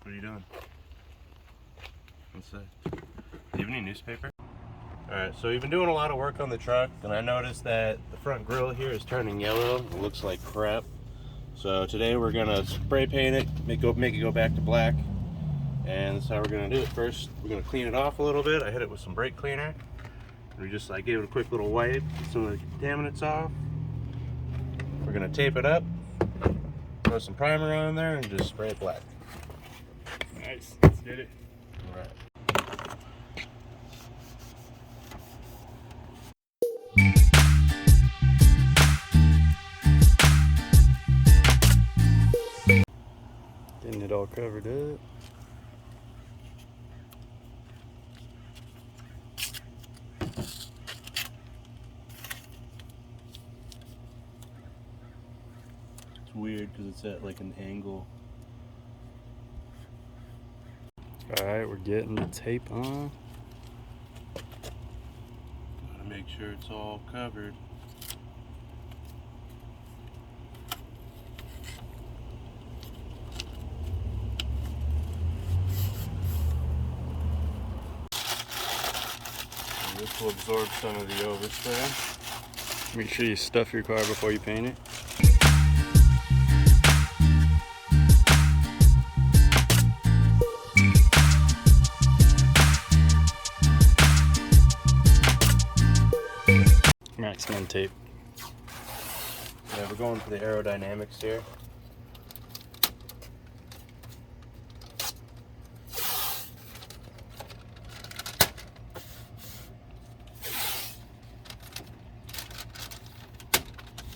What are you doing? What's that? Do you have any newspaper? Alright, so we've been doing a lot of work on the truck, and I noticed that the front grille here is turning yellow. It looks like crap. So today we're going to spray paint it, make it go back to black. And that's how we're going to do it. First, we're going to clean it off a little bit. I hit it with some brake cleaner. We just gave it a quick little wipe, get some of the contaminants off. We're going to tape it up, throw some primer on there, and just spray it black. Nice, let's get it. All right. Getting it all covered up. It's weird because it's at like an angle. Alright, we're getting the tape on. Gotta make sure it's all covered. And this will absorb some of the overspray. Make sure you stuff your car before you paint it. Maximum tape. Yeah, we're going for the aerodynamics here.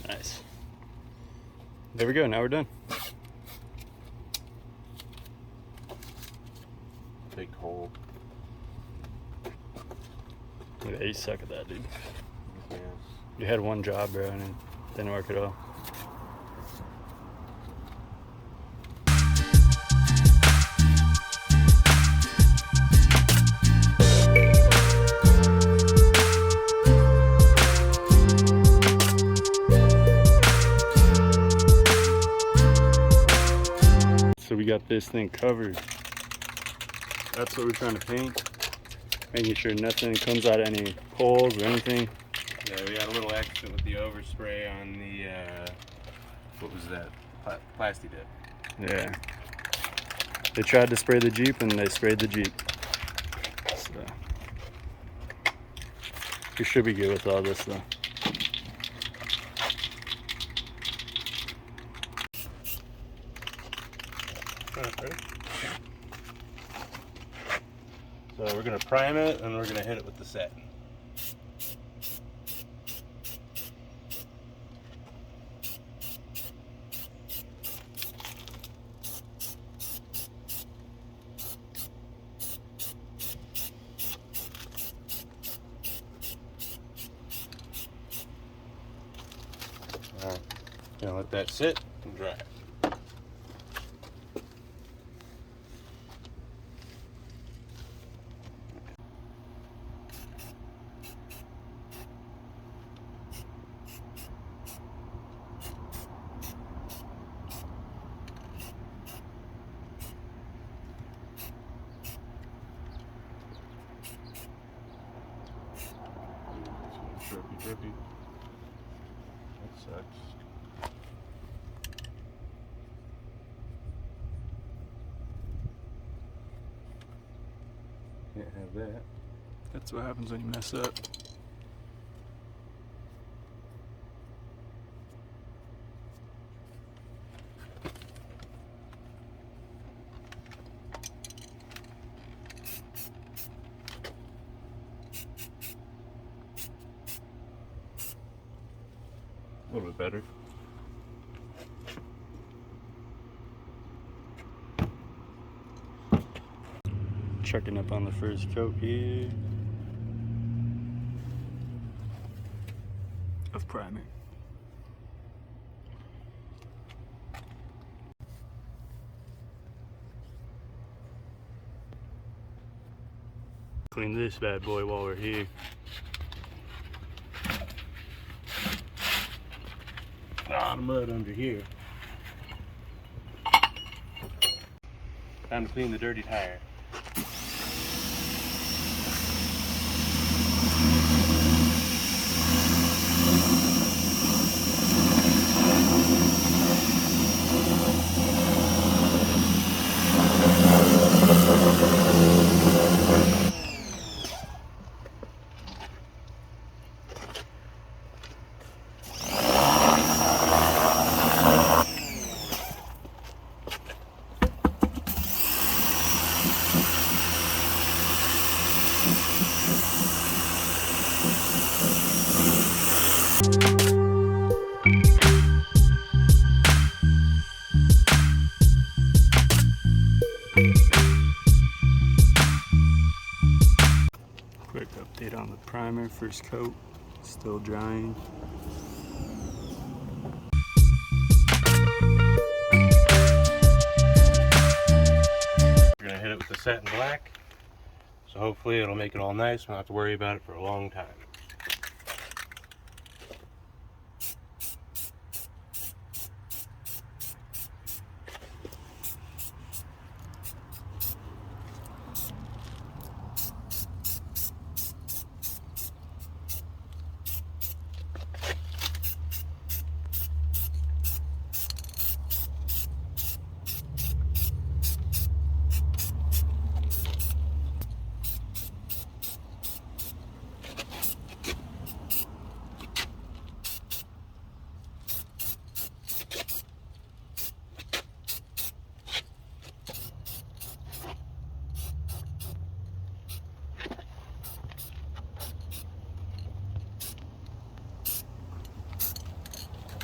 Nice. There we go, now we're done. Big hole. Yeah, you suck at that, dude. Yeah. You had one job, bro, and it didn't work at all. So we got this thing covered. That's what we're trying to paint. Making sure nothing comes out of any holes or anything. Yeah, we got a little extra with the overspray on the, what was that? Plasti dip. Yeah. They tried to spray the Jeep and they sprayed the Jeep. So we should be good with all this though. So we're going to prime it and we're going to hit it with the set. Alright, gonna let that sit and dry. Drippy. That sucks. Can't have that. That's what happens when you mess up. A little bit better. Chucking up on the first coat here of primer. Clean this bad boy while we're here. A lot of mud under here. Time to clean the dirty tire. Quick update on the primer, first coat, still drying. We're gonna hit it with the satin black, so hopefully it'll make it all nice. We don't have to worry about it for a long time.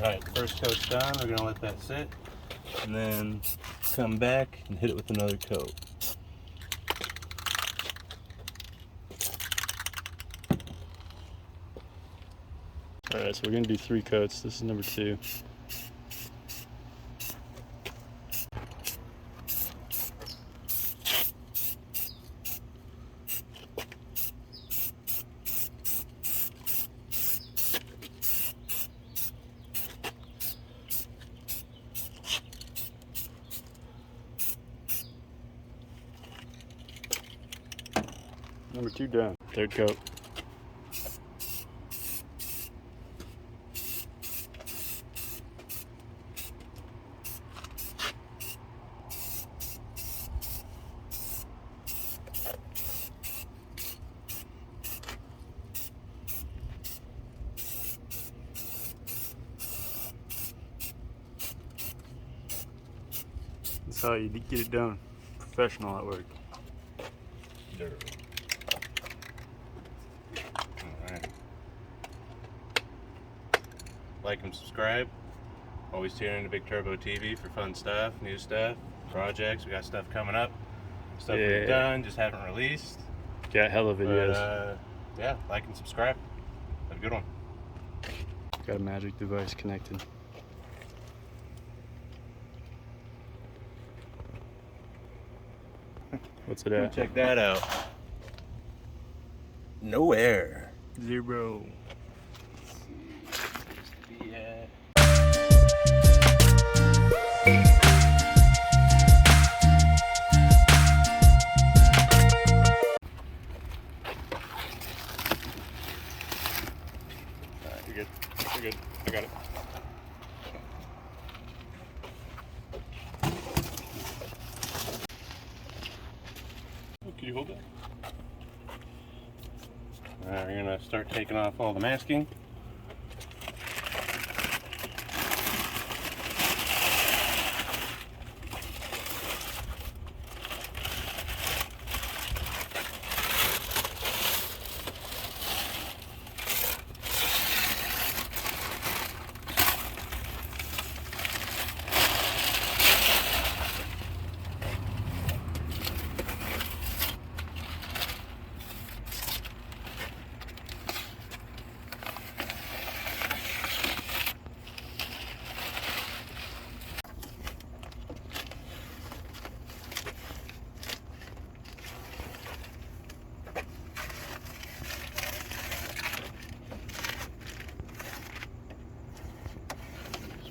Alright, first coat's done. We're going to let that sit and then come back and hit it with another coat. Alright, so we're going to do 3 coats. This is number 2. Number 2 done. 3rd coat. That's how you get it done. Professional at work. Alright. Like and subscribe. Always tune into Big Turbo TV for fun stuff, new stuff, projects. We got stuff coming up. Stuff we've done, just haven't released. Got hella videos. But, yeah, like and subscribe. Have a good one. Got a magic device connected. What's it at? Check that out. No air. 0. Yeah. Alright, you're good. You're good. I got it. Oh, can you hold that? Alright, we're gonna start taking off all the masking.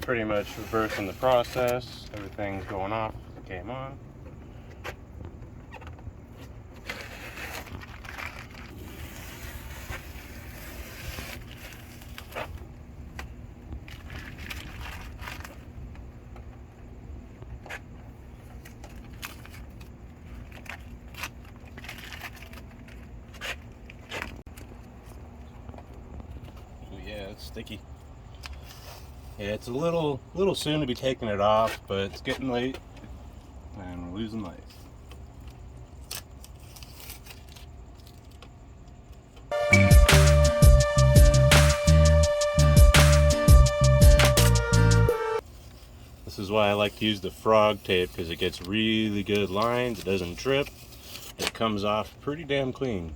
Pretty much reversing the process. Everything's going off. Came on. sticky. Yeah, it's a little soon to be taking it off, but it's getting late and we're losing light. This is why I like to use the frog tape, because it gets really good lines, it doesn't drip, it comes off pretty damn clean.